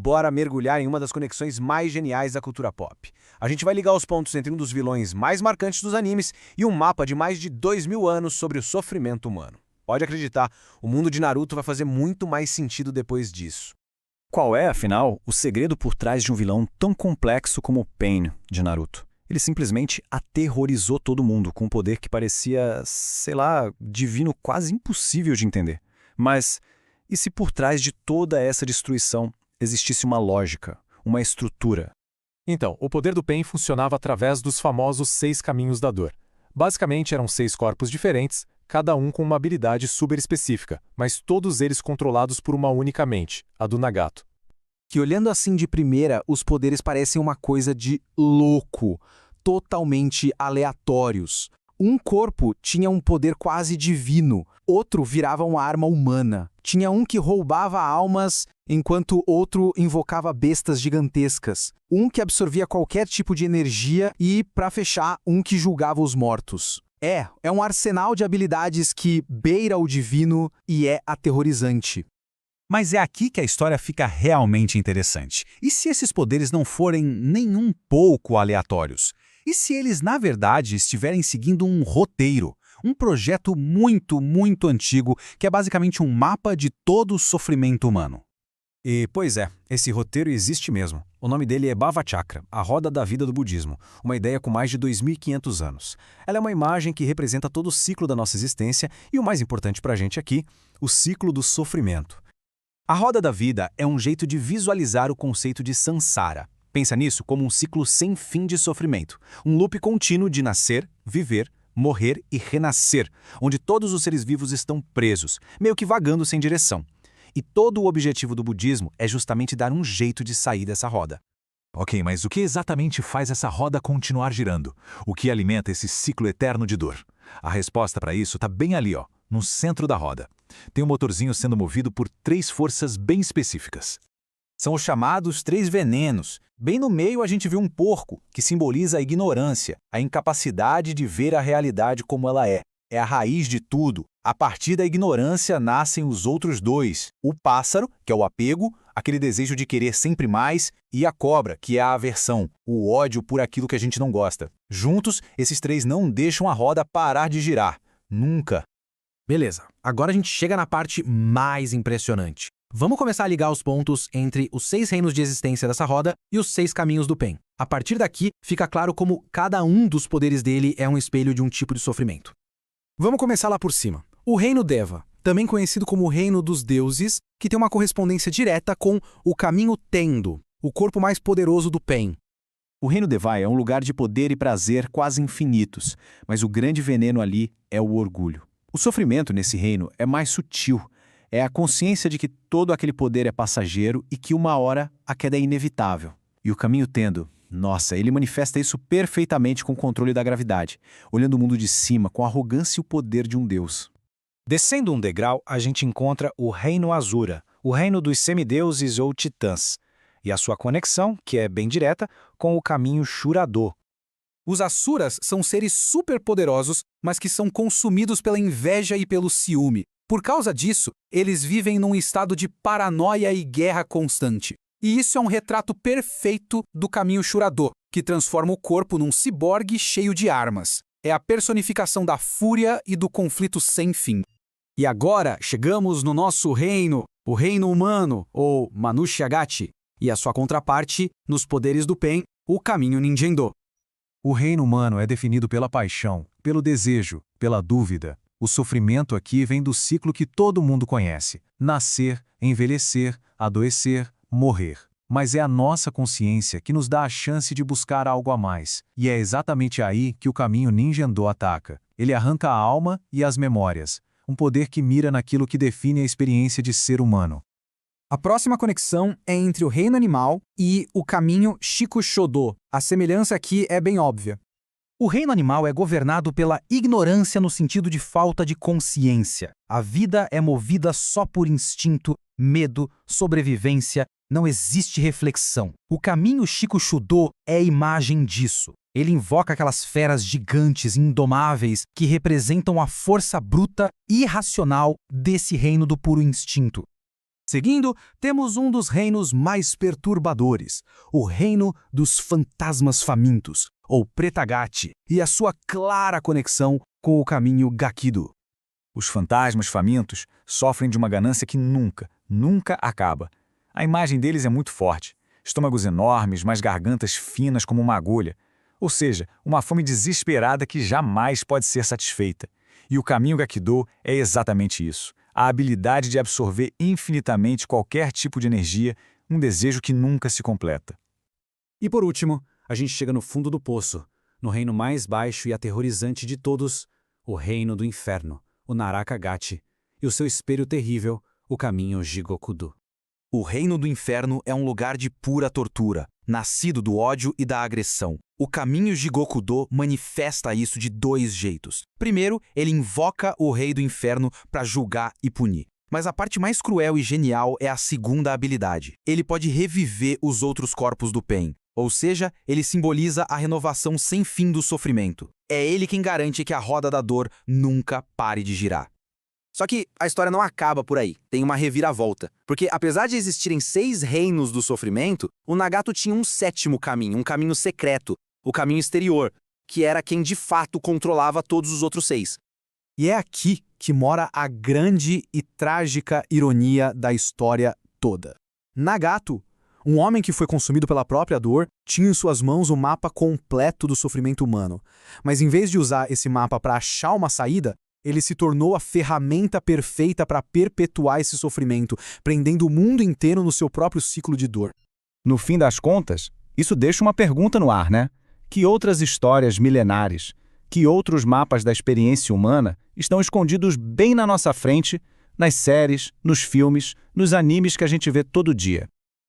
bora mergulhar em uma das conexões mais geniais da cultura pop. A gente vai ligar os pontos entre um dos vilões mais marcantes dos animes e um mapa de mais de 2000 anos sobre o sofrimento humano. Pode acreditar, o mundo de Naruto vai fazer muito mais sentido depois disso. Qual é, afinal, o segredo por trás de um vilão tão complexo como o Pain de Naruto? Ele simplesmente aterrorizou todo mundo com um poder que parecia, sei lá, divino, quase impossível de entender. Mas e se por trás de toda essa destruição existisse uma lógica, uma estrutura? Então, o poder do Pain funcionava através dos famosos 6 caminhos da dor. Basicamente, eram 6 corpos diferentes, cada um com uma habilidade super específica, mas todos eles controlados por uma única mente, a do Nagato. Que olhando assim de primeira, os poderes parecem uma coisa de louco, totalmente aleatórios. Um corpo tinha um poder quase divino, outro virava uma arma humana. Tinha um que roubava almas, enquanto outro invocava bestas gigantescas. Um que absorvia qualquer tipo de energia e, para fechar, um que julgava os mortos. É um arsenal de habilidades que beira o divino e é aterrorizante. Mas é aqui que a história fica realmente interessante. E se esses poderes não forem nem um pouco aleatórios? E se eles, na verdade, estiverem seguindo um roteiro? Um projeto muito, muito antigo, que é basicamente um mapa de todo o sofrimento humano. E, pois é, esse roteiro existe mesmo. O nome dele é Bhava Chakra, a roda da vida do budismo, uma ideia com mais de 2500 anos. Ela é uma imagem que representa todo o ciclo da nossa existência e, o mais importante pra gente aqui, o ciclo do sofrimento. A roda da vida é um jeito de visualizar o conceito de samsara. Pensa nisso como um ciclo sem fim de sofrimento, um loop contínuo de nascer, viver, morrer e renascer, onde todos os seres vivos estão presos, meio que vagando sem direção. E todo o objetivo do budismo é justamente dar um jeito de sair dessa roda. Ok, mas o que exatamente faz essa roda continuar girando? O que alimenta esse ciclo eterno de dor? A resposta para isso está bem ali, no centro da roda. Tem um motorzinho sendo movido por 3 forças bem específicas. São os chamados 3 venenos. Bem no meio a gente vê um porco, que simboliza a ignorância, a incapacidade de ver a realidade como ela é. É a raiz de tudo. A partir da ignorância nascem os outros 2. O pássaro, que é o apego, aquele desejo de querer sempre mais, e a cobra, que é a aversão, o ódio por aquilo que a gente não gosta. Juntos, esses 3 não deixam a roda parar de girar. Nunca. Beleza, agora a gente chega na parte mais impressionante. Vamos começar a ligar os pontos entre os 6 reinos de existência dessa roda e os 6 caminhos do Pain. A partir daqui, fica claro como cada um dos poderes dele é um espelho de um tipo de sofrimento. Vamos começar lá por cima. O reino Deva, também conhecido como o reino dos deuses, que tem uma correspondência direta com o caminho Tendo, o corpo mais poderoso do Pain. O reino Devai é um lugar de poder e prazer quase infinitos, mas o grande veneno ali é o orgulho. O sofrimento nesse reino é mais sutil. É a consciência de que todo aquele poder é passageiro e que uma hora a queda é inevitável. E o caminho Tendo, nossa, ele manifesta isso perfeitamente com o controle da gravidade, olhando o mundo de cima com a arrogância e o poder de um deus. Descendo um degrau, a gente encontra o reino Asura, o reino dos semideuses ou titãs, e a sua conexão, que é bem direta, com o caminho Shura-Do. Os Asuras são seres superpoderosos, mas que são consumidos pela inveja e pelo ciúme. Por causa disso, eles vivem num estado de paranoia e guerra constante. E isso é um retrato perfeito do caminho Shura-Do, que transforma o corpo num ciborgue cheio de armas. É a personificação da fúria e do conflito sem fim. E agora chegamos no nosso reino, o reino humano, ou Manushya-Gati, e a sua contraparte, nos poderes do Pain, o caminho Ninjendo. O reino humano é definido pela paixão, pelo desejo, pela dúvida. O sofrimento aqui vem do ciclo que todo mundo conhece: nascer, envelhecer, adoecer, morrer. Mas é a nossa consciência que nos dá a chance de buscar algo a mais. E é exatamente aí que o caminho Ninjendo ataca. Ele arranca a alma e as memórias. Um poder que mira naquilo que define a experiência de ser humano. A próxima conexão é entre o reino animal e o caminho Shikushodo. A semelhança aqui é bem óbvia. O reino animal é governado pela ignorância no sentido de falta de consciência. A vida é movida só por instinto, medo, sobrevivência, não existe reflexão. O caminho Shikushodo é a imagem disso. Ele invoca aquelas feras gigantes, indomáveis, que representam a força bruta e irracional desse reino do puro instinto. Seguindo, temos um dos reinos mais perturbadores, o reino dos fantasmas famintos, ou Pretagati, e a sua clara conexão com o caminho Gakido. Os fantasmas famintos sofrem de uma ganância que nunca acaba. A imagem deles é muito forte. Estômagos enormes, mas gargantas finas como uma agulha. Ou seja, uma fome desesperada que jamais pode ser satisfeita. E o caminho Gakido é exatamente isso. A habilidade de absorver infinitamente qualquer tipo de energia, um desejo que nunca se completa. E por último, a gente chega no fundo do poço, no reino mais baixo e aterrorizante de todos, o reino do inferno, o Narakagati, e o seu espelho terrível, o caminho Jigokudo. O reino do inferno é um lugar de pura tortura, nascido do ódio e da agressão. O caminho Jigokudo manifesta isso de 2 jeitos. Primeiro, ele invoca o rei do inferno para julgar e punir. Mas a parte mais cruel e genial é a segunda habilidade. Ele pode reviver os outros corpos do Pain. Ou seja, ele simboliza a renovação sem fim do sofrimento. É ele quem garante que a roda da dor nunca pare de girar. Só que a história não acaba por aí, tem uma reviravolta. Porque apesar de existirem 6 reinos do sofrimento, o Nagato tinha um 7º caminho, um caminho secreto, o caminho exterior, que era quem de fato controlava todos os outros 6. E é aqui que mora a grande e trágica ironia da história toda. Nagato, um homem que foi consumido pela própria dor, tinha em suas mãos o mapa completo do sofrimento humano. Mas em vez de usar esse mapa para achar uma saída, ele se tornou a ferramenta perfeita para perpetuar esse sofrimento, prendendo o mundo inteiro no seu próprio ciclo de dor. No fim das contas, isso deixa uma pergunta no ar, né? Que outras histórias milenares, que outros mapas da experiência humana estão escondidos bem na nossa frente, nas séries, nos filmes, nos animes que a gente vê todo dia?